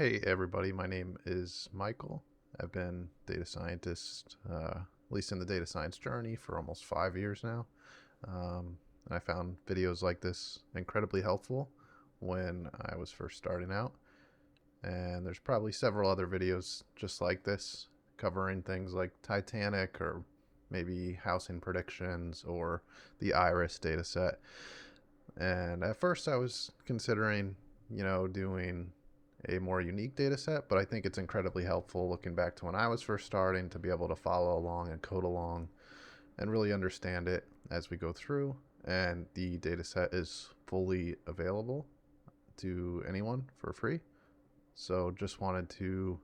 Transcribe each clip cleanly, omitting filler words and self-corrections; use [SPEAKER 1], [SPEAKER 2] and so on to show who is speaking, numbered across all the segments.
[SPEAKER 1] Hey everybody, my name is Michael. I've been data scientist, at least in the data science journey, for almost 5 years now. And I found videos like this incredibly helpful when I was first starting out. And there's probably several other videos just like this, covering things like Titanic or maybe housing predictions or the Iris dataset. And at first I was considering, doing a more unique data set, but I think it's incredibly helpful looking back to when I was first starting to be able to follow along and code along and really understand it as we go through. And the data set is fully available to anyone for free. So just wanted to,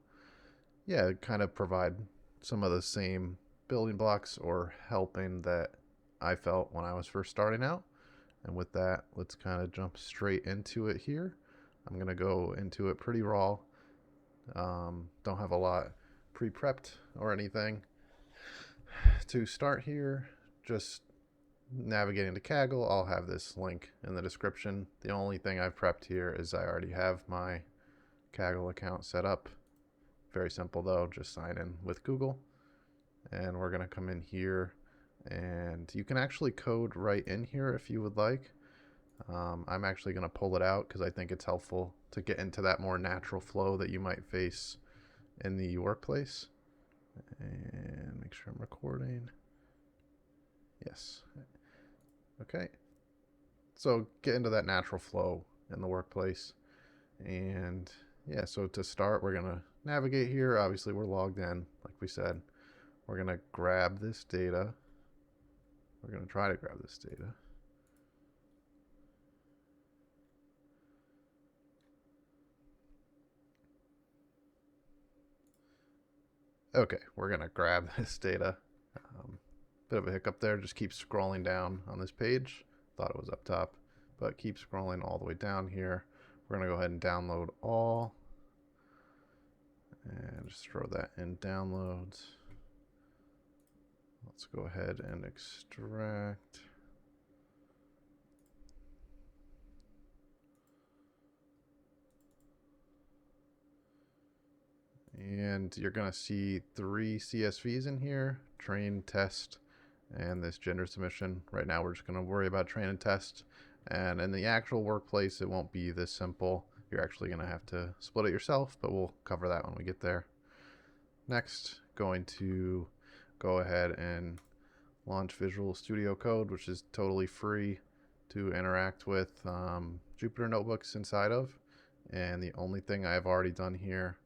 [SPEAKER 1] kind of provide some of the same building blocks or helping that I felt when I was first starting out. And with that, let's kind of jump straight into it here. I'm going to go into it pretty raw. Don't have a lot pre-prepped or anything. To start here, just navigating to Kaggle. I'll have this link in the description. The only thing I've prepped here is I already have my Kaggle account set up. Very simple though, just sign in with Google. And we're going to come in here, and you can actually code right in here if you would like. I'm actually going to pull it out because I think it's helpful to get into that more natural flow that you might face in the workplace. And make sure I'm recording. Yes. Okay. So get into that natural flow in the workplace. And yeah, so to start, we're going to navigate here. Obviously, we're logged in, like we said. We're going to grab this data. We're going to try to grab this data. Okay, we're going to grab this data. Bit of a hiccup there. Just keep scrolling down on this page. Thought it was up top, but keep scrolling all the way down here. We're going to go ahead and download all. And just throw that in downloads. Let's go ahead and extract. And you're going to see 3 CSVs in here: train, test, and this gender submission. Right now we're just going to worry about train and test. And in the actual workplace, it won't be this simple. You're actually going to have to split it yourself, but we'll cover that when we get there. Next, going to go ahead and launch Visual Studio Code, which is totally free to interact with Jupyter notebooks inside of. And the only thing I've already done here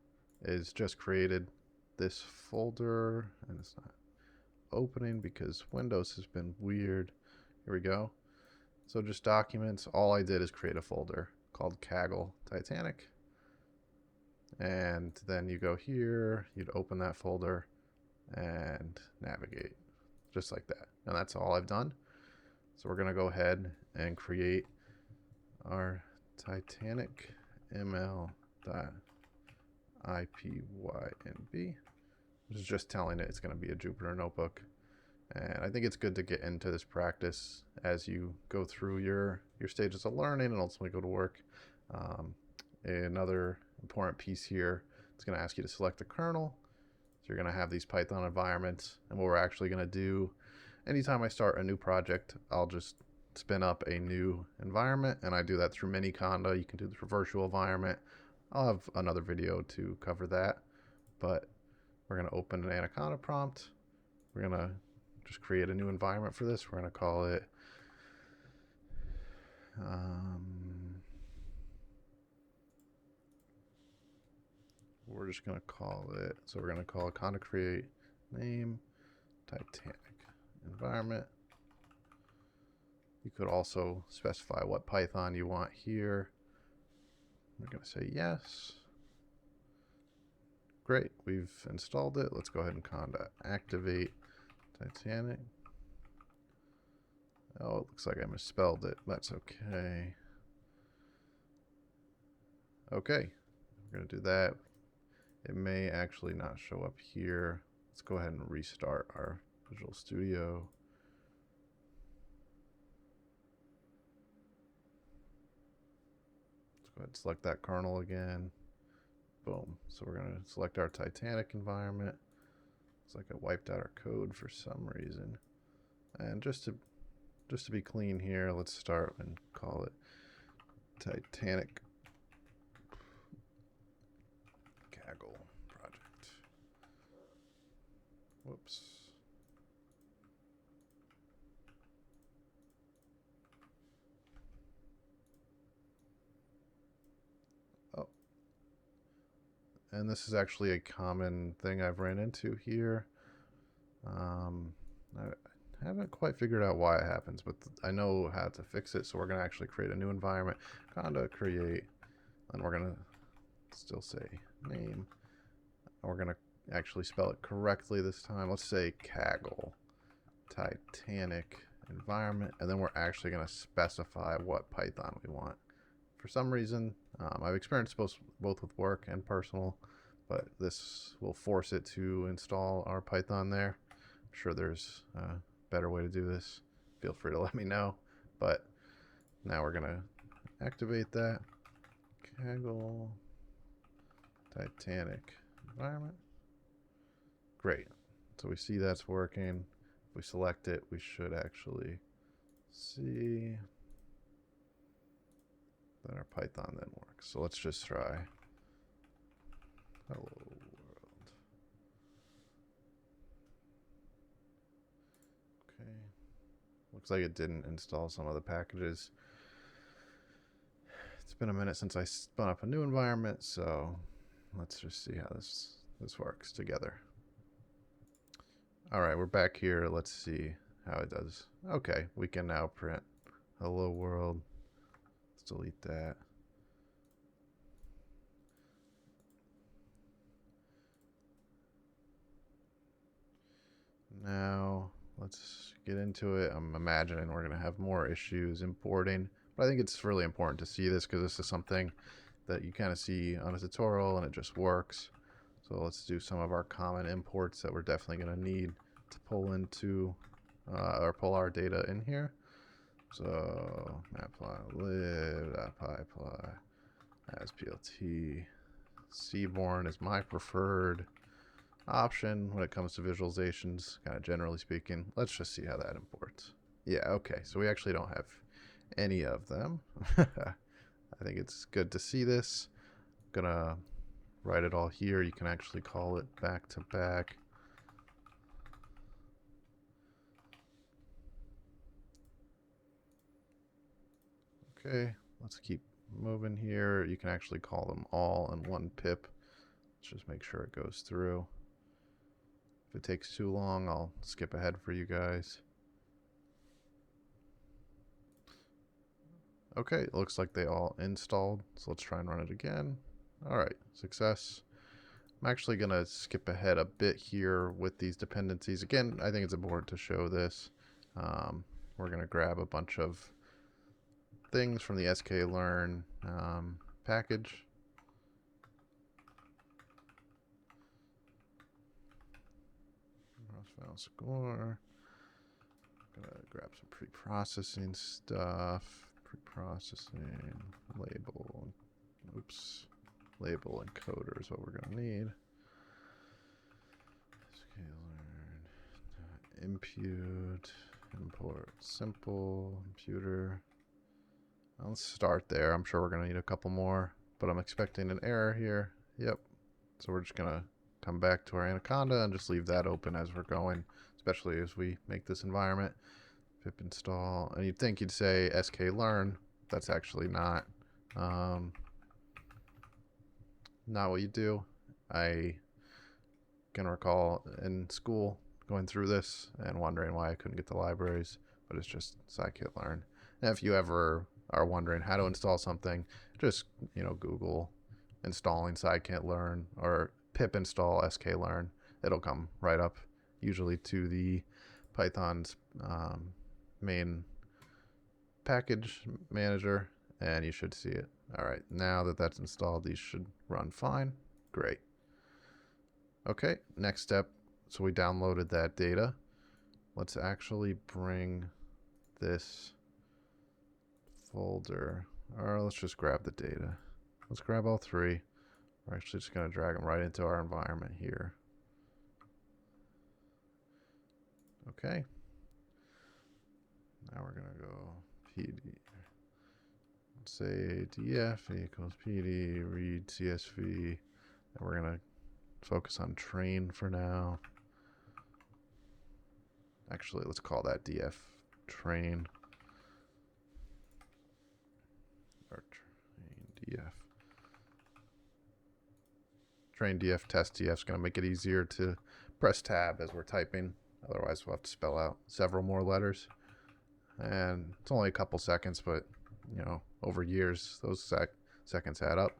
[SPEAKER 1] is just created this folder, and it's not opening because Windows has been weird. Here we go. So just documents. All I did is create a folder called Kaggle Titanic. And then you go here, you'd open that folder and navigate just like that. And that's all I've done. So we're going to go ahead and create our Titanic ml.ipynb, which is just telling it it's going to be a Jupyter notebook. And I think it's good to get into this practice as you go through your stages of learning and ultimately go to work. Another important piece here, it's going to ask you to select a kernel. So you're going to have these Python environments. And what we're actually going to do, anytime I start a new project, I'll just spin up a new environment. And I do that through Miniconda. You can do this for virtual environment. I'll have another video to cover that. But we're going to open an Anaconda prompt. We're going to just create a new environment for this. We're going to call it we're just going to call it, so we're going to call Anaconda create name Titanic environment. You could also specify what Python you want here. We're going to say yes. Great, we've installed it. Let's go ahead and conda activate Titanic. Oh, it looks like I misspelled it. That's okay. Okay, we're going to do that. It may actually not show up here. Let's go ahead and restart our Visual Studio. Let's go ahead and select that kernel again. Boom. So we're going to select our Titanic environment. It's like I wiped out our code for some reason. And just to be clean here, let's start and call it Titanic Kaggle project. Whoops. Oh. And this is actually a common thing I've ran into here. I haven't quite figured out why it happens, but I know how to fix it. So we're going to actually create a new environment, conda create, and we're going to still say name. And we're going to actually spell it correctly this time. Let's say Kaggle Titanic environment, and then we're actually going to specify what Python we want. For some reason, I've experienced both with work and personal, but this will force it to install our Python there. I'm sure there's better way to do this. Feel free to let me know. But now we're gonna activate that Kaggle Titanic environment. Great. So we see that's working. If we select it, we should actually see that our Python then works. So let's just try hello world. Okay. Looks like it didn't install some of the packages. It's been a minute since I spun up a new environment, so let's just see how this works together. All right, we're back here. Let's see how it does. Okay, we can now print hello world. Let's delete that. Now let's get into it. I'm imagining we're going to have more issues importing, but I think it's really important to see this because this is something that you kind of see on a tutorial and it just works. So let's do some of our common imports that we're definitely going to need to pull into or pull our data in here. So apply lib.pyply as plt. Seaborn is my preferred option when it comes to visualizations, kind of generally speaking. Let's just see how that imports. Yeah, okay, so we actually don't have any of them. I think it's good to see this. I'm gonna write it all here. You can actually call it back to back. Okay, let's keep moving here. You can actually call them all in one pip. Let's just make sure it goes through. If it takes too long, I'll skip ahead for you guys. Okay, it looks like they all installed. So let's try and run it again. All right, success. I'm actually going to skip ahead a bit here with these dependencies. Again, I think it's important to show this. We're going to grab a bunch of things from the Sklearn package. Score. Gonna grab some pre-processing stuff. Pre-processing label. Oops. Label encoder is what we're gonna need. Sklearn. Impute. Import simple computer. Let's start there. I'm sure we're gonna need a couple more, but I'm expecting an error here. Yep. So we're just gonna come back to our Anaconda and just leave that open as we're going, especially as we make this environment. Pip install, and you'd think you'd say sklearn. That's actually not what you do. I can recall in school going through this and wondering why I couldn't get the libraries, but it's just scikit-learn. And if you ever are wondering how to install something, just Google installing scikit-learn or pip install sklearn. It'll come right up, usually to the Python's main package manager, and you should see it. All right, now that that's installed, these should run fine. Great. Okay, next step. So we downloaded that data. Let's actually bring this folder, or let's just grab the data. Let's grab all three. We're actually just going to drag them right into our environment here. Okay. Now we're going to go PD. Let's say df equals PD, read CSV. And we're going to focus on train for now. Actually, let's call that df train. Or train df. Train df test df is going to make it easier to press tab as we're typing. Otherwise, we'll have to spell out several more letters. And it's only a couple seconds, but, you know, over years, those seconds add up.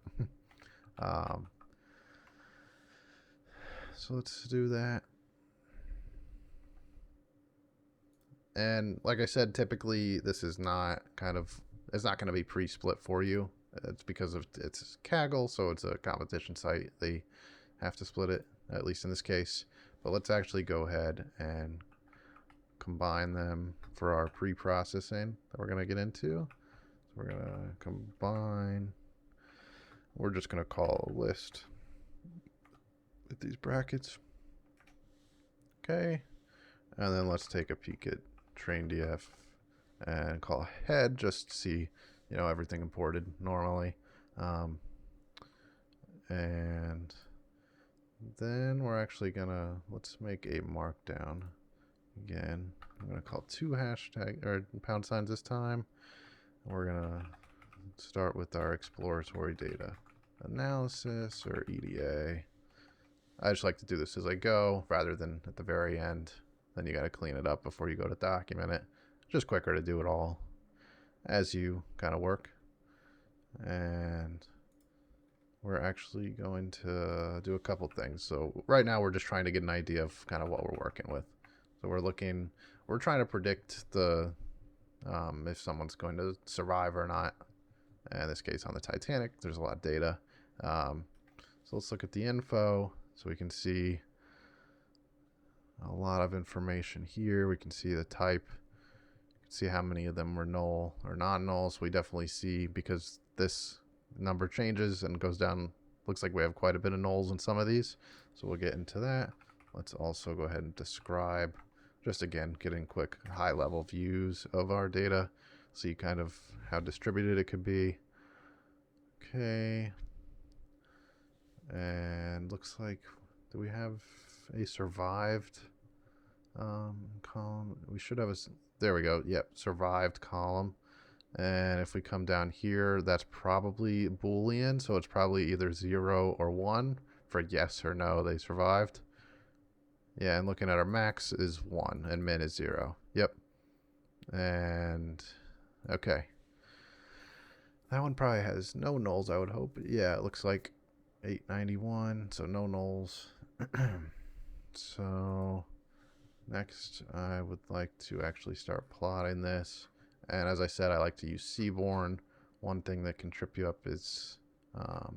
[SPEAKER 1] So let's do that. And like I said, typically this is not it's not going to be pre-split for you. It's because of it's Kaggle, so it's a competition site. They have to split it, at least in this case. But let's actually go ahead and combine them for our pre-processing that we're going to get into. So we're going to combine. We're just going to call a list with these brackets. Okay. And then let's take a peek at train df and call head just to see, you know, everything imported normally. And then we're actually gonna, let's make a markdown again. I'm gonna call 2 hashtag or pound signs this time. We're gonna start with our exploratory data analysis or EDA. I just like to do this as I go rather than at the very end. Then you got to clean it up before you go to document it. Just quicker to do it all as you kind of work. And we're actually going to do a couple things. So right now we're just trying to get an idea of kind of what we're working with. So we're trying to predict the if someone's going to survive or not. In this case on the Titanic, there's a lot of data. So let's look at the info so we can see a lot of information here. We can see the type. You can see how many of them were null or non-null. So we definitely see, because this number changes and goes down, looks like we have quite a bit of nulls in some of these. So we'll get into that. Let's also go ahead and describe, just again, getting quick high-level views of our data. See kind of how distributed it could be. Okay. And looks like, do we have a survived column? We should have there we go. Yep, survived column. And if we come down here, that's probably Boolean, so it's probably either 0 or 1 for yes or no, they survived. Yeah, and looking at our max is 1 and min is 0. Yep. And okay. That one probably has no nulls, I would hope. Yeah, it looks like 891, so no nulls. So next I would like to actually start plotting this. And as I said, I like to use Seaborn. One thing that can trip you up is, or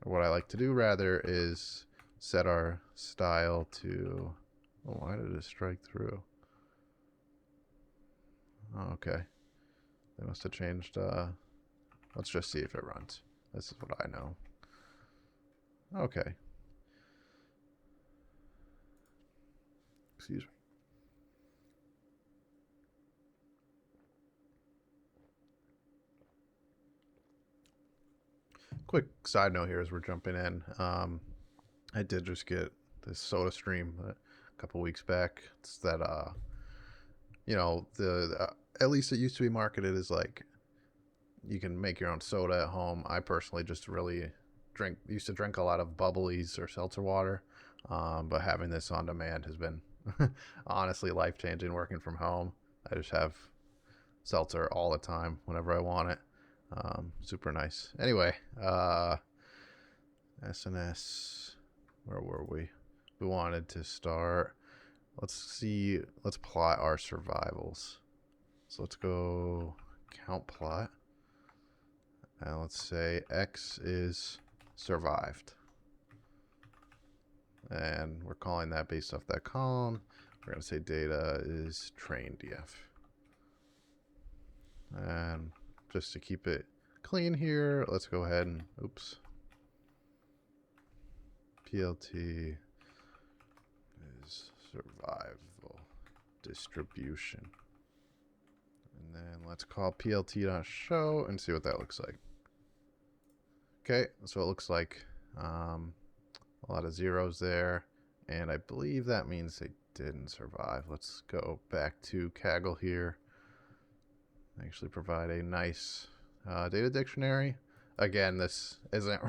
[SPEAKER 1] what I like to do rather, is set our style to, oh, why did it strike through? Oh, okay. They must have changed, let's just see if it runs. This is what I know. Okay. Excuse me. Quick side note here as we're jumping in. I did just get this soda stream a couple weeks back. It's that, you know, at least it used to be marketed as like, you can make your own soda at home. I personally just really used to drink a lot of bubblies or seltzer water. But having this on demand has been honestly life-changing working from home. I just have seltzer all the time whenever I want it. Super nice. Anyway, SNS, where were we? We wanted to start. Let's plot our survivals. So let's go count plot. And let's say X is survived. And we're calling that based off that column. We're going to say data is train df. And just to keep it clean here, let's go ahead and, oops. PLT is survival distribution. And then let's call plt.show and see what that looks like. Okay, so it looks like a lot of zeros there, and I believe that means they didn't survive. Let's go back to Kaggle here. Actually provide a nice data dictionary. Again, this isn't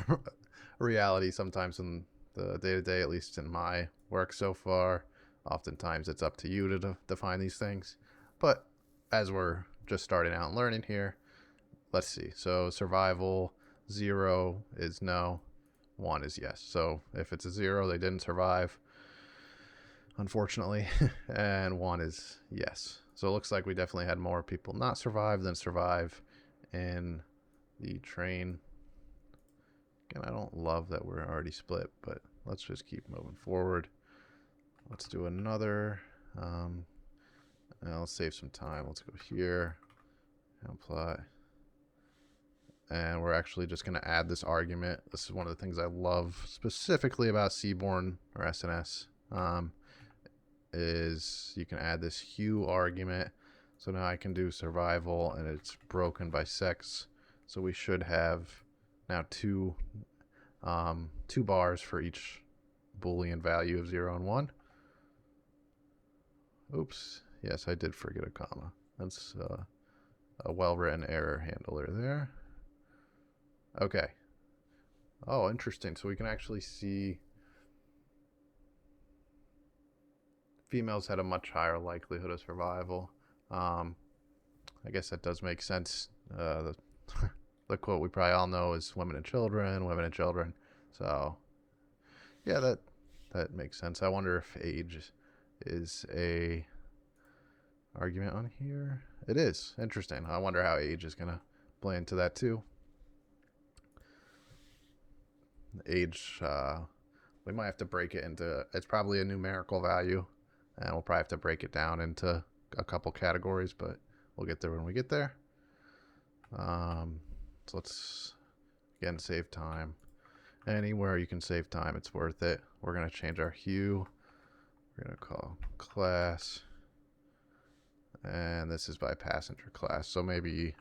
[SPEAKER 1] reality sometimes in the day-to-day, at least in my work so far. Oftentimes it's up to you to define these things. But as we're just starting out and learning here, let's see. So survival, 0 is no, 1 is yes. So if it's a 0, they didn't survive, unfortunately, and 1 is yes. So it looks like we definitely had more people not survive than survive in the train. Again, I don't love that we're already split, but let's just keep moving forward. Let's do another. Let's save some time. Let's go here, apply. And we're actually just going to add this argument. This is one of the things I love specifically about Seaborn or SNS, is you can add this hue argument. So now I can do survival, and it's broken by sex. So we should have now two bars for each Boolean value of 0 and 1. Oops. Yes, I did forget a comma. That's a well-written error handler there. Okay. Oh, interesting. So we can actually see females had a much higher likelihood of survival. I guess that does make sense. The quote we probably all know is women and children, women and children. So yeah, that makes sense. I wonder if age is a argument on here. It is. Interesting. I wonder how age is going to play into that too. Age, we might have to break it into, it's probably a numerical value, and we'll probably have to break it down into a couple categories, but we'll get there when we get there. So let's, again, save time. Anywhere you can save time, it's worth it. We're going to change our hue. We're going to call class, and this is by passenger class, so maybe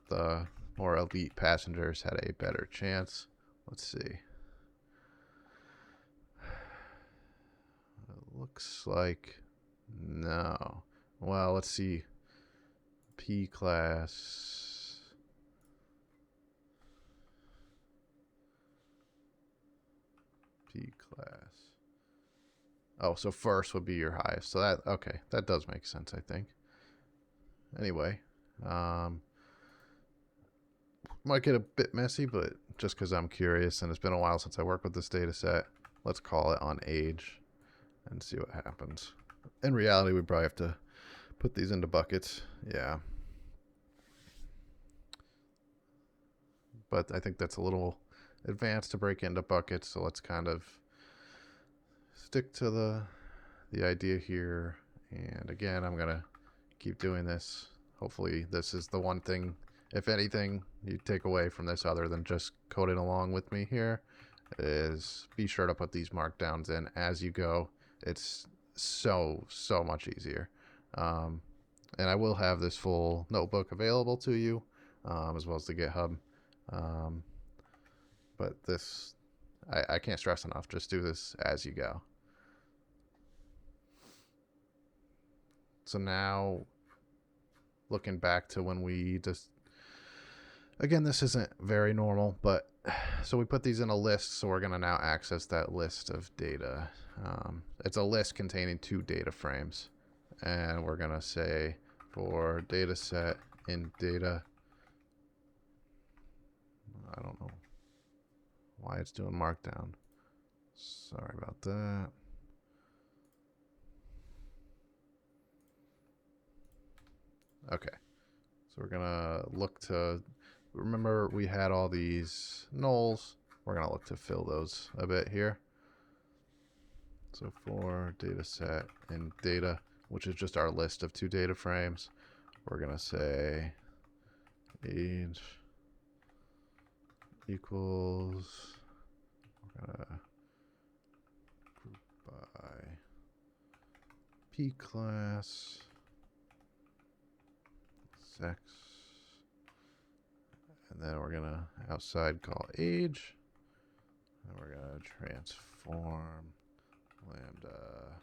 [SPEAKER 1] the more elite passengers had a better chance. Let's see. Looks like no. Well, let's see. P class. P class. Oh, so first would be your highest. So that, okay, that does make sense, I think. Anyway, might get a bit messy, but just because I'm curious and it's been a while since I worked with this data set, let's call it on age and see what happens. In reality, we probably have to put these into buckets. Yeah. But I think that's a little advanced to break into buckets, so let's kind of stick to the idea here. And again, I'm going to keep doing this. Hopefully this is the one thing, if anything, you take away from this other than just coding along with me here, is be sure to put these markdowns in as you go. It's so much easier. And I will have this full notebook available to you, as well as the GitHub. But this, I can't stress enough, just do this as you go. So now, looking back to when we just, again, this isn't very normal, but so we put these in a list, so we're going to now access that list of data. It's a list containing 2 data frames, and we're going to say for dataset in data, I don't know why it's doing markdown. Sorry about that. Okay, so we're gonna look to, remember we had all these nulls, we're gonna look to fill those a bit here. So for dataset in data, which is just our list of 2 data frames, we're gonna say age equals, we're gonna p class sex, and then we're gonna outside call age, and we're gonna transform lambda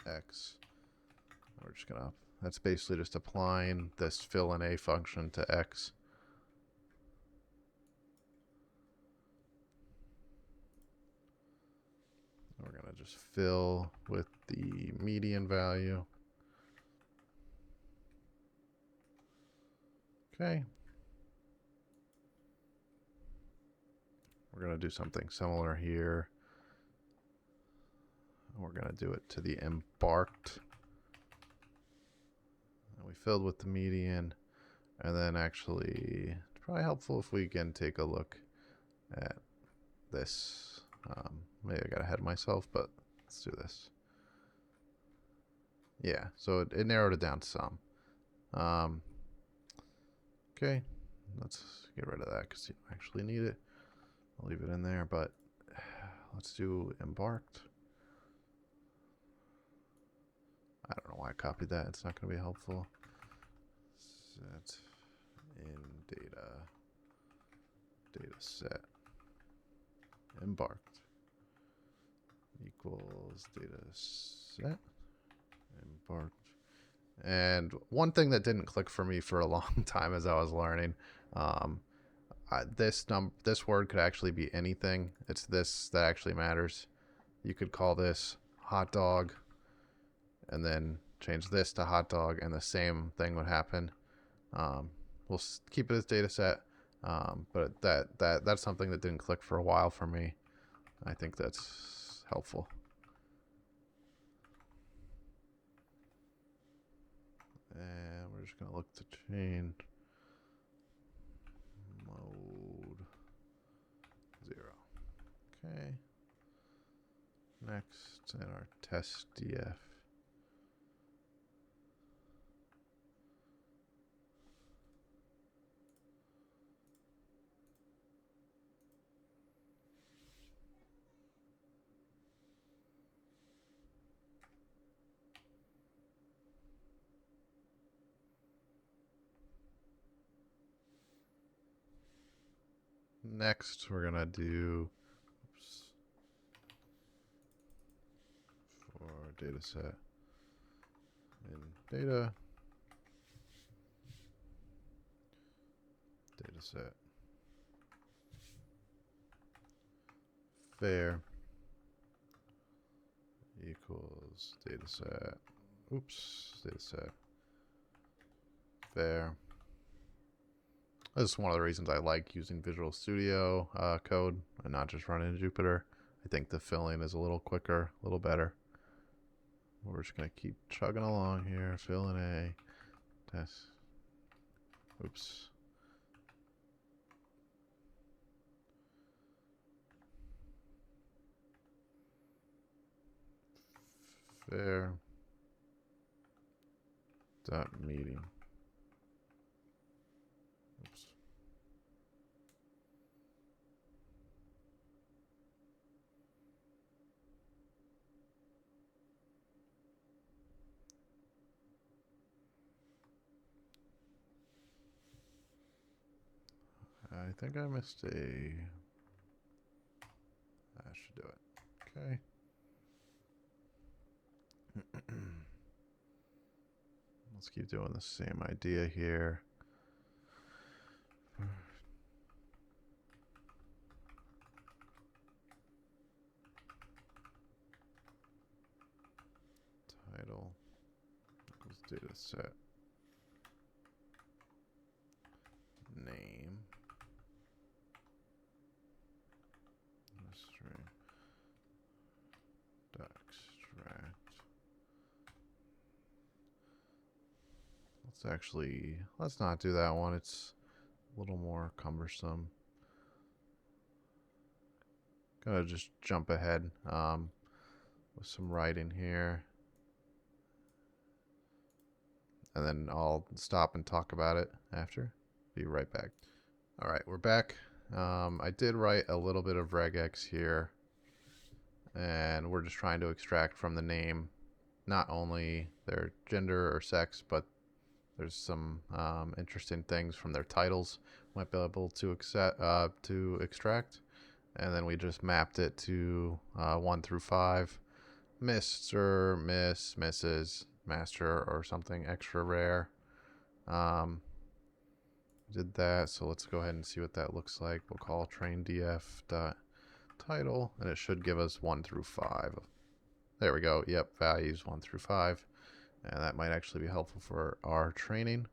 [SPEAKER 1] x. We're just gonna, that's basically just applying this fill in a function to x. We're gonna just fill with the median value. Okay. We're going to do something similar here. We're going to do it to the embarked. And we filled with the median. And then actually, it's probably helpful if we can take a look at this. Maybe I got ahead of myself, but let's do this. Yeah, so it narrowed it down some. Okay, let's get rid of that because you don't actually need it. I'll leave it in there, but let's do embarked. I don't know why I copied that. It's not going to be helpful. Set in dataset embarked equals dataset embarked. And one thing that didn't click for me for a long time as I was learning, this word could actually be anything. It's this that actually matters. You could call this hot dog and then change this to hot dog and the same thing would happen. We'll keep it as data set, but that's something that didn't click for a while for me. I think that's helpful. And we're just going to look to change mode 0. Okay. Next, in our test df. Next, we're going to do for dataset in dataset fair equals dataset, dataset fair. This is one of the reasons I like using Visual Studio code and not just running in Jupyter. I think the filling is a little quicker, a little better. We're just going to keep chugging along here. Fill in a test. Fair. Dot meeting. I think I missed a... I should do it. Okay. Let's keep doing the same idea here. Title equals dataset name. String dot extract. Let's not do that one. It's a little more cumbersome. Gonna just jump ahead with some writing here. And then I'll stop and talk about it after. Be right back. All right, we're back. I did write a little bit of regex here. And we're just trying to extract from the name not only their gender or sex, but there's some interesting things from their titles might be able to extract. And then we just mapped it to 1 through 5. Mr., Miss, Mrs., Master, or something extra rare. Did that, so let's go ahead and see what that looks like. We'll call traindf.title, and it should give us 1 through 5. There we go. Yep, values 1 through 5. And that might actually be helpful for our training.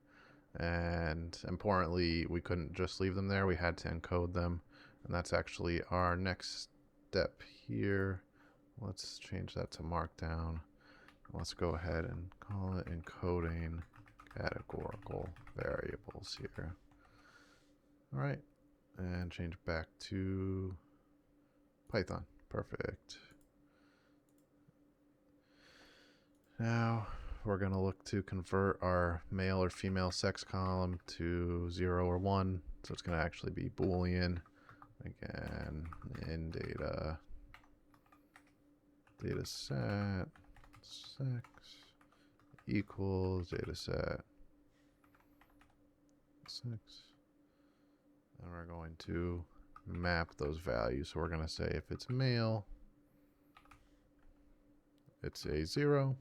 [SPEAKER 1] And importantly, we couldn't just leave them there. We had to encode them. And that's actually our next step here. Let's change that to Markdown. Let's go ahead and call it encoding categorical variables here. All right, and change back to Python. Perfect. Now we're going to look to convert our male or female sex column to 0 or 1. So it's going to actually be Boolean. Again, in dataset sex equals dataset sex. And we're going to map those values. So we're going to say if it's male, it's a 0.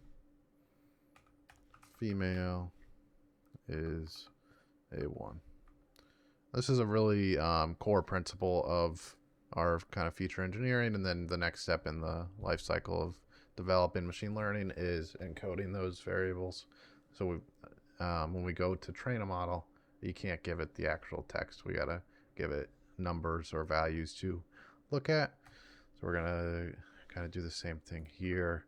[SPEAKER 1] Female is a 1. This is a really core principle of our kind of feature engineering, and then the next step in the life cycle of developing machine learning is encoding those variables. So when we go to train a model, you can't give it the actual text. We gotta give it numbers or values to look at. So we're gonna kind of do the same thing here.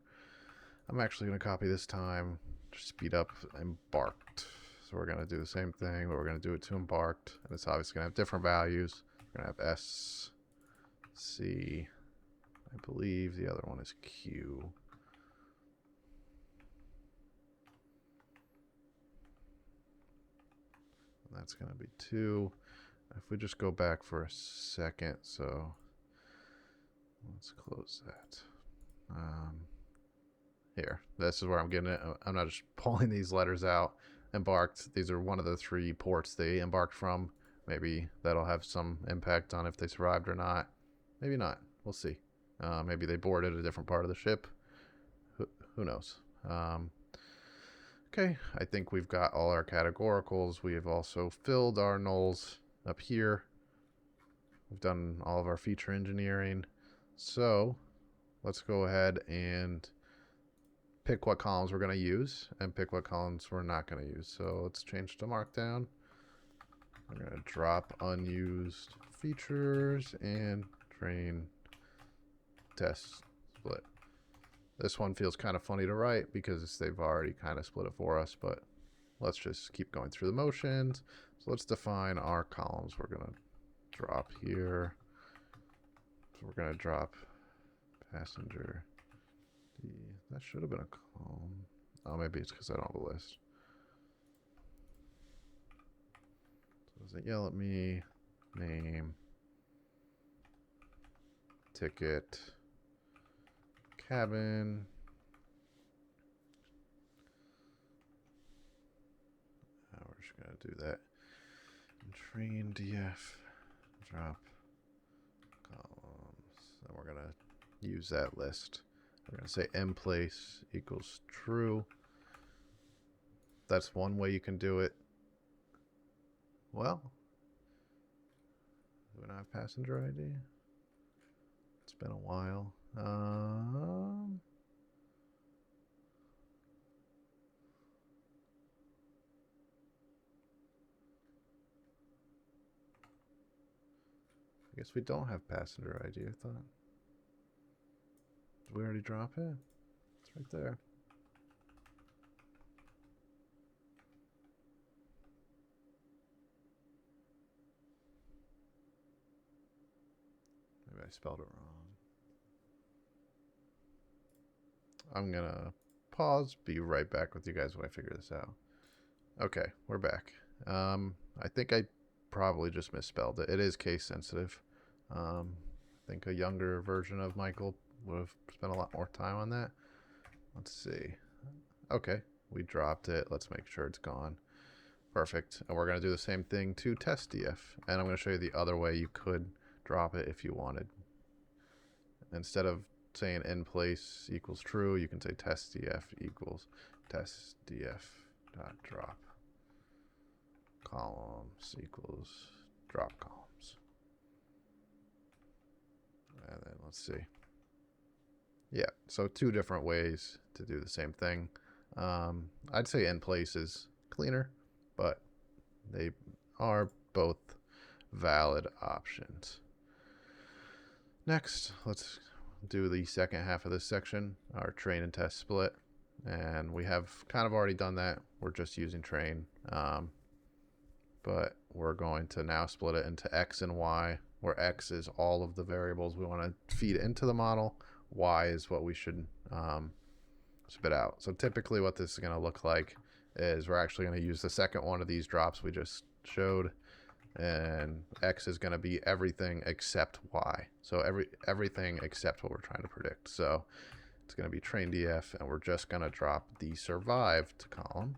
[SPEAKER 1] I'm actually gonna copy this time, just speed up embarked. So we're gonna do the same thing, but we're gonna do it to embarked, and it's obviously gonna have different values. We're gonna have S, C, I believe the other one is Q. And that's gonna be 2. If we just go back for a second, so let's close that. Here, this is where I'm getting it. I'm not just pulling these letters out. Embarked, these are one of the 3 ports they embarked from. Maybe that'll have some impact on if they survived or not. Maybe not. We'll see. Maybe they boarded a different part of the ship. Who knows? Okay, I think we've got all our categoricals. We have also filled our nulls up here. We've done all of our feature engineering. So let's go ahead and pick what columns we're going to use and pick what columns we're not going to use. So let's change to Markdown. We're going to drop unused features and train test split. This one feels kind of funny to write because they've already kind of split it for us, but let's just keep going through the motions. So let's define our columns. We're going to drop here. So we're going to drop passenger. That should have been a column. Oh, maybe it's because I don't have a list. So does it yell at me? Name. Ticket. Cabin. We're just going to do that. And train df. Drop columns. And we're going to use that list. We're going to say mplace equals true. That's one way you can do it. Well, do we not have passenger ID? It's been a while. I guess we don't have passenger ID, I thought. Did we already drop it? It's right there. Maybe I spelled it wrong. I'm gonna pause, be right back with you guys when I figure this out. Okay, we're back. I think I probably just misspelled it. It is case sensitive. I think a younger version of Michael would have spent a lot more time on that. Let's see. Okay, we dropped it. Let's make sure it's gone. Perfect. And we're going to do the same thing to testdf. And I'm going to show you the other way you could drop it if you wanted. Instead of saying in place equals true, you can say testdf equals testdf.drop columns equals drop columns. And then let's see. Yeah, so two different ways to do the same thing. I'd say in place is cleaner, but they are both valid options. Next, let's do the second half of this section, our train and test split. And we have kind of already done that. We're just using train. But we're going to now split it into X and Y, where X is all of the variables we want to feed into the model. Y is what we should spit out. So typically what this is going to look like is we're actually going to use the second one of these drops we just showed. And X is going to be everything except Y. So everything except what we're trying to predict. So it's going to be train df, and we're just going to drop the survived column.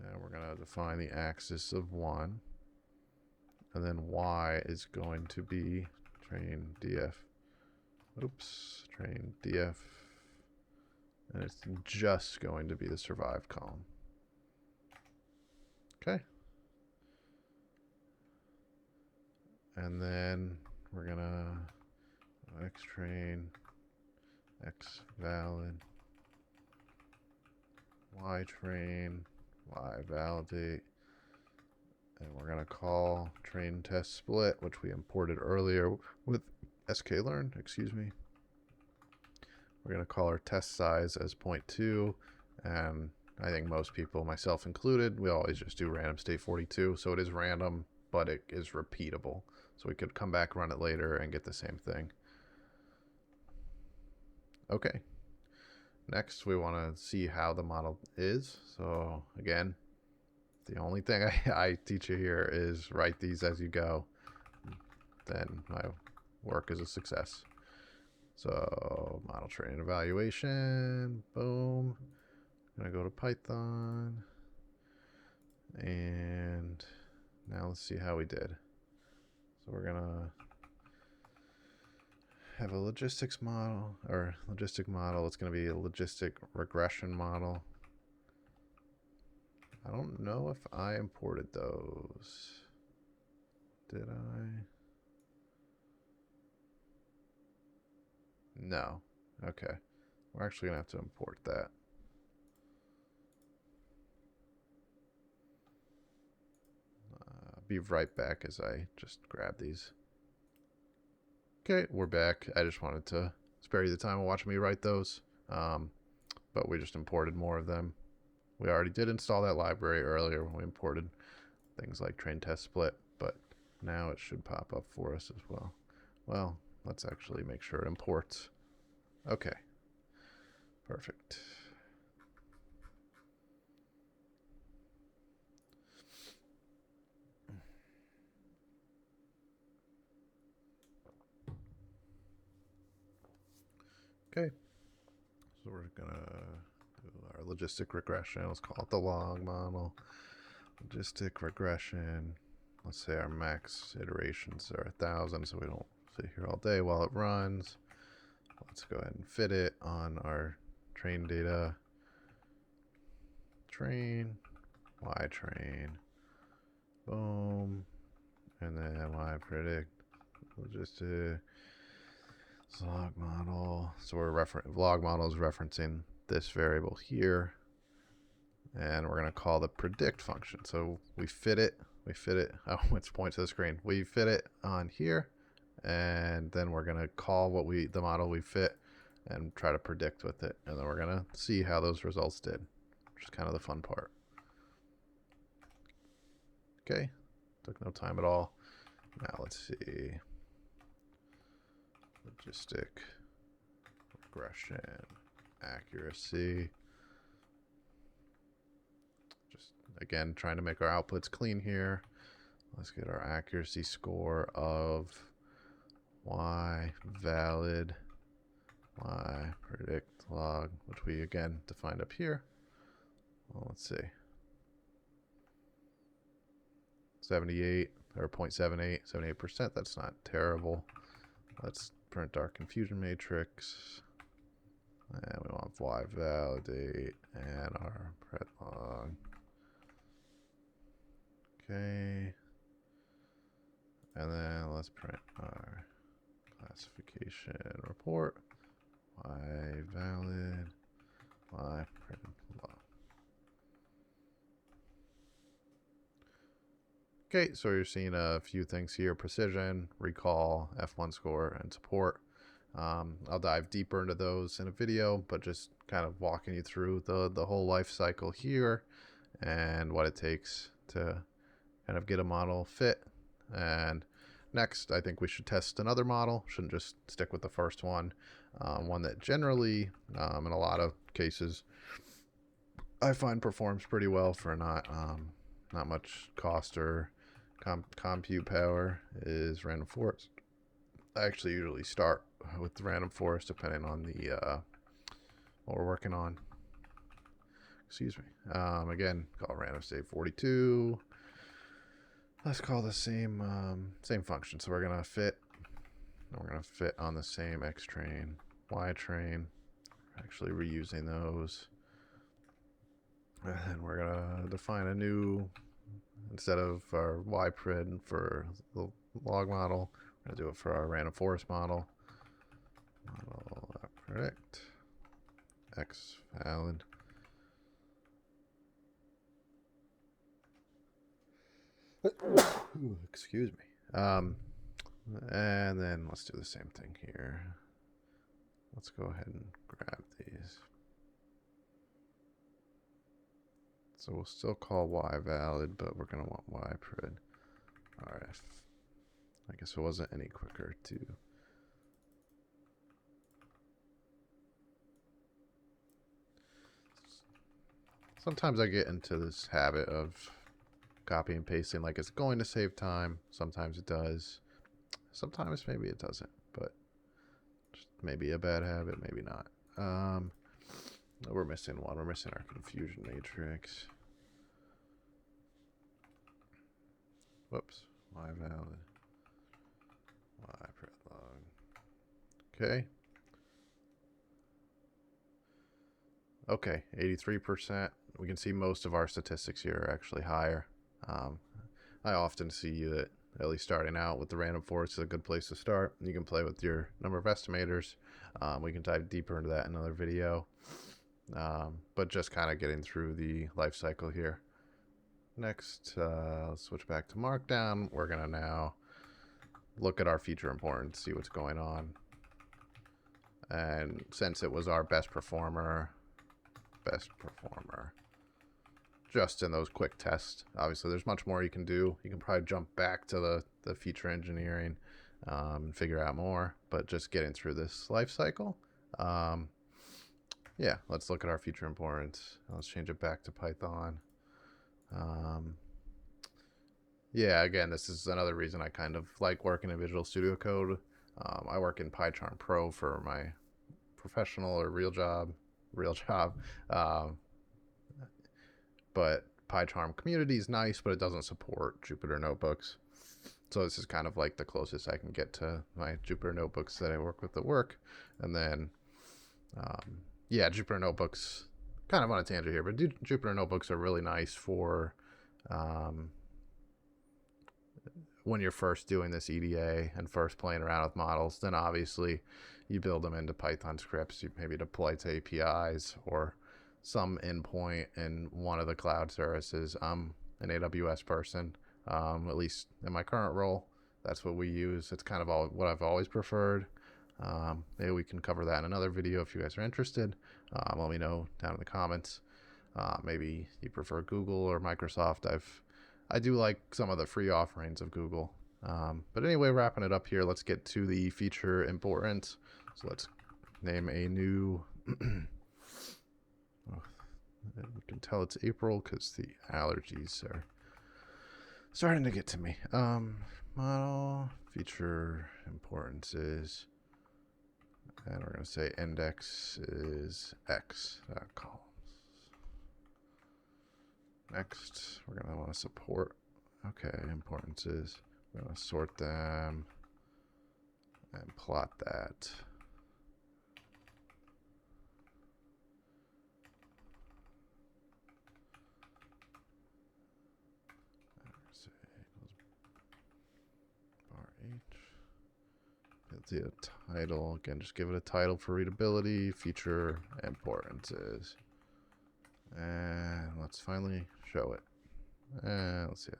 [SPEAKER 1] And we're going to define the axis of 1. And then Y is going to be train df. Train df. And it's just going to be the survived column. Okay. And then we're going to X train, X valid, Y train, Y validate, and we're going to call train test split, which we imported earlier with sklearn, We're going to call our test size as 0.2, and I think most people, myself included, we always just do random state 42, so it is random, but it is repeatable. So we could come back, run it later, and get the same thing. Okay. Next, we want to see how the model is. So again, the only thing I teach you here is write these as you go. Then my work is a success. So model training evaluation, boom. I'm going to go to Python. And now let's see how we did. So we're going to have a logistics model, or logistic model. It's going to be a logistic regression model. I don't know if I imported those. Did I? No. Okay. We're actually going to have to import that. Be right back as I just grab these. Okay, we're back. I just wanted to spare you the time of watching me write those, but we just imported more of them. We already did install that library earlier when we imported things like train test split, but now it should pop up for us as well. Well, let's actually make sure it imports. Okay, perfect. Okay, so we're gonna do our logistic regression. Let's call it the log model. Logistic regression. Let's say our max iterations are 1,000, so we don't sit here all day while it runs. Let's go ahead and fit it on our train data. Train, Y train, boom, and then Y predict, logistic. Log model. So we're log model is referencing this variable here, and we're going to call the predict function. So we fit it. Oh, let's point to the screen. We fit it on here, and then we're going to call the model we fit and try to predict with it, and then we're going to see how those results did, which is kind of the fun part. Okay, took no time at all. Now let's see. Logistic regression accuracy. Just again trying to make our outputs clean here. Let's get our accuracy score of Y valid y predict log, which we again defined up here. Well, let's see. 78 or 0.78, 78%. That's not terrible. Let's print our confusion matrix. And we want y validate and our pred log. Okay. And then let's print our classification report. Y valid, y print log. Okay, so you're seeing a few things here: precision, recall, F1 score, and support. I'll dive deeper into those in a video, but just kind of walking you through the whole life cycle here and what it takes to kind of get a model fit. And next, I think we should test another model. Shouldn't just stick with the first one. One that generally, in a lot of cases, I find performs pretty well for not much cost or compute power is Random Forest. I actually usually start with Random Forest depending on the what we're working on. Excuse me. Again, call random state 42. Let's call the same function. So we're gonna fit. We're gonna fit on the same X train, Y train. Actually reusing those. And then we're gonna define a new, instead of our Y pred for the log model, we're gonna do it for our random forest model. Model predict X valid. Excuse me. And then let's do the same thing here. Let's go ahead and grab these. So we'll still call Y valid, but we're going to want Y pred RF. I guess it wasn't any quicker to. Sometimes I get into this habit of copy and pasting like it's going to save time. Sometimes it does. Sometimes maybe it doesn't, but just maybe a bad habit, maybe not. We're missing one. We're missing our confusion matrix. Whoops. Y valid. Y pred log. Okay. Okay, 83%. We can see most of our statistics here are actually higher. I often see that, at least starting out with the random forest, is a good place to start. You can play with your number of estimators. We can dive deeper into that in another video. But just kind of getting through the life cycle here. Next, let's switch back to Markdown. We're going to now look at our feature importance, see what's going on. And since it was our best performer, just in those quick tests. Obviously, there's much more you can do. You can probably jump back to the feature engineering and figure out more, but just getting through this life cycle. Yeah, let's look at our feature importance. Let's change it back to Python. Yeah, again, this is another reason I kind of like working in Visual Studio Code. I work in PyCharm Pro for my professional or real job. But PyCharm community is nice, but it doesn't support Jupyter notebooks. So this is kind of like the closest I can get to my Jupyter notebooks that I work with at work. And then, yeah, Jupyter notebooks, kind of on a tangent here, but Jupyter notebooks are really nice for when you're first doing this EDA and first playing around with models. Then obviously you build them into Python scripts. You maybe deploy to APIs or some endpoint in one of the cloud services. I'm an AWS person, at least in my current role. That's what we use. It's kind of what I've always preferred. Maybe we can cover that in another video if you guys are interested. Let me know down in the comments. Maybe you prefer Google or Microsoft. I do like some of the free offerings of Google. But anyway, wrapping it up here, let's get to the feature importance. So let's name a new you can tell it's April because the allergies are starting to get to me. Model feature importance is And we're going to say index is x columns. Next, we're going to want to support. Okay, importance is we're going to sort them and plot that. Bar H. Let's see a title. Again, just give it a title for readability, feature, importances. And let's finally show it. And let's see it.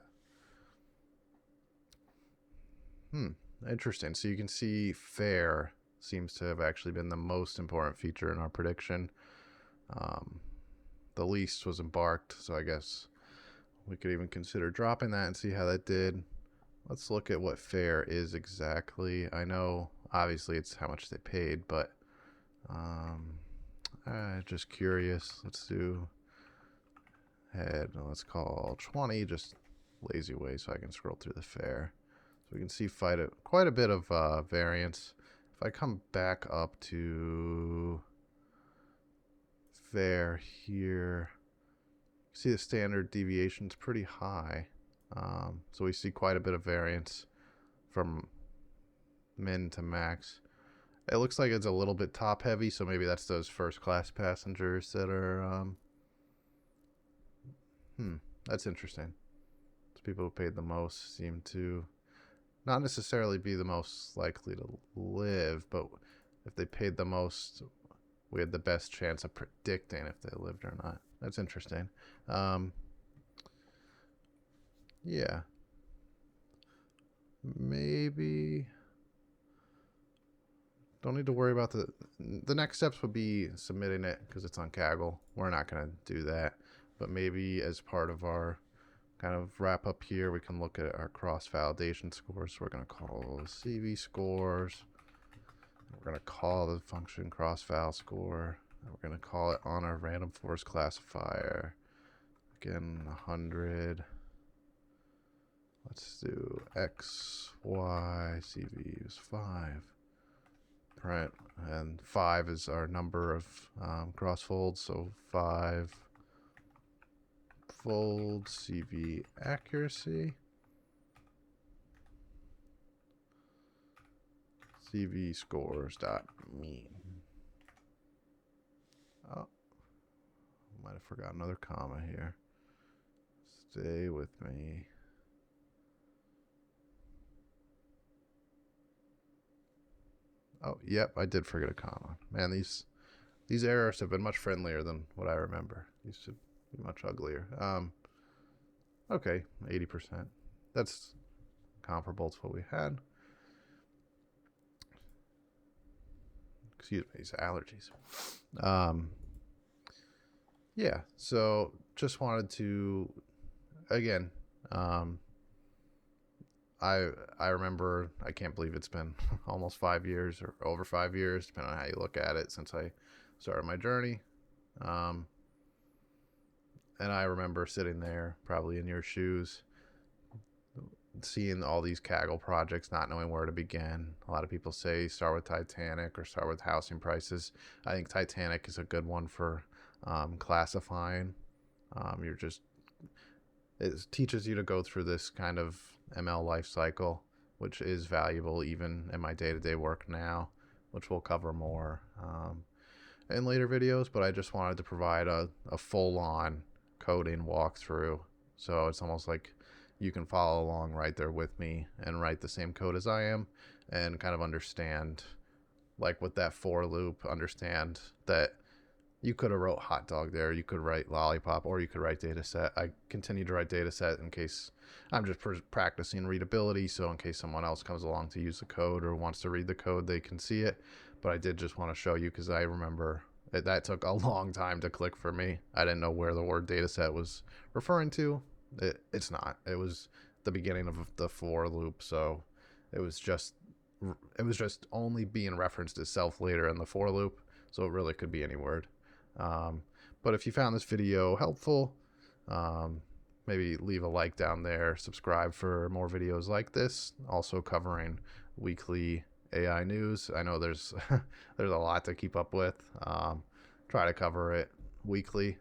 [SPEAKER 1] Interesting. So you can see fair seems to have actually been the most important feature in our prediction. The least was embarked, so I guess we could even consider dropping that and see how that did. Let's look at what fair is exactly. I know obviously it's how much they paid, but just curious. Let's do head. Let's call 20, just lazy way so I can scroll through the fair. So we can see quite a bit of variance. If I come back up to fair here, see the standard deviation is pretty high. So we see quite a bit of variance from min to max. It looks like it's a little bit top heavy, so maybe that's those first class passengers that are that's interesting. The people who paid the most seem to not necessarily be the most likely to live, but if they paid the most, we had the best chance of predicting if they lived or not. That's interesting. Yeah. Maybe don't need to worry about the next steps would be submitting it because it's on Kaggle. We're not going to do that, but maybe as part of our kind of wrap up here, we can look at our cross validation scores. So we're going to call CV scores. We're going to call the function cross val score. We're going to call it on our random forest classifier. Again, 100. Let's do x, y, CV is 5. Print, and 5 is our number of cross folds, so 5 fold CV accuracy. CV scores dot mean. Oh, might have forgot another comma here. Stay with me. Oh, yep, I did forget a comma. Man, these errors have been much friendlier than what I remember. These should be much uglier. Okay, 80%. That's comparable to what we had. Excuse me, these allergies. Yeah, so just wanted to, again, I remember, I can't believe it's been almost 5 years or over 5 years, depending on how you look at it, since I started my journey. And I remember sitting there, probably in your shoes, seeing all these Kaggle projects, not knowing where to begin. A lot of people say start with Titanic or start with housing prices. I think Titanic is a good one for classifying. It teaches you to go through this kind of ML life cycle, which is valuable even in my day-to-day work now, which we'll cover more in later videos. But I just wanted to provide a full-on coding walkthrough, so it's almost like you can follow along right there with me and write the same code as I am and kind of understand, like with that for loop, understand that you could have wrote hot dog there, you could write lollipop, or you could write dataset. I continue to write dataset in case I'm just practicing readability, so in case someone else comes along to use the code or wants to read the code, they can see it. But I did just want to show you because I remember that took a long time to click for me. I didn't know where the word dataset was referring to. It's not. It was the beginning of the for loop, so it was just only being referenced as self later in the for loop, so it really could be any word. But if you found this video helpful, maybe leave a like down there, subscribe for more videos like this, also covering weekly AI news. I know there's there's a lot to keep up with. Try to cover it weekly.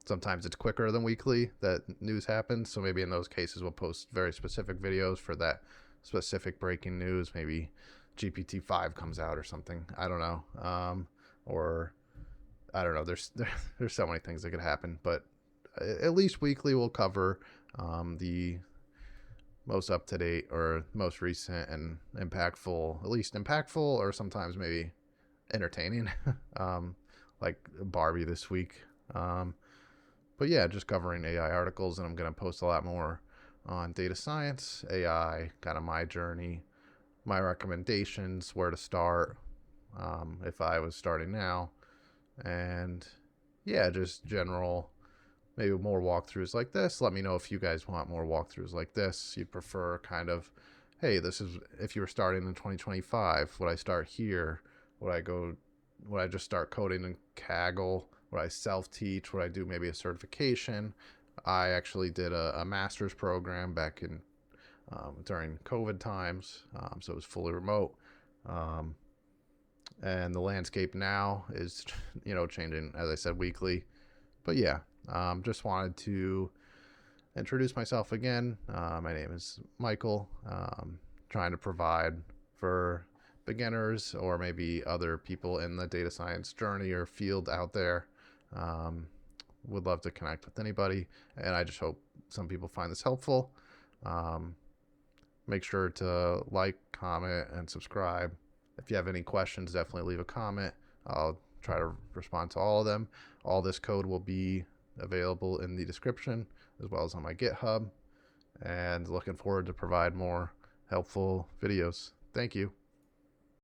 [SPEAKER 1] Sometimes it's quicker than weekly that news happens, so maybe in those cases we'll post very specific videos for that specific breaking news. Maybe GPT-5 comes out or something. I don't know. Or I don't know. There's so many things that could happen, but at least weekly we'll cover the most up to date or most recent and impactful, at least impactful, or sometimes maybe entertaining, like Barbie this week. But yeah, just covering AI articles, and I'm going to post a lot more on data science, AI, kind of my journey, my recommendations, where to start if I was starting now, and yeah, just general, maybe more walkthroughs like this. Let me know if you guys want more walkthroughs like this. You'd prefer kind of, hey, this is if you were starting in 2025, would I start here? Would I just start coding in Kaggle? Would I self-teach? Would I do maybe a certification? I actually did a master's program back in during COVID times, so it was fully remote. And the landscape now is, changing, as I said, weekly. But yeah, just wanted to introduce myself again. My name is Michael. Trying to provide for beginners or maybe other people in the data science journey or field out there. Would love to connect with anybody, and I just hope some people find this helpful. Make sure to like, comment, and subscribe. If you have any questions, definitely leave a comment. I'll try to respond to all of them. All this code will be available in the description as well as on my GitHub, and looking forward to provide more helpful videos. Thank you.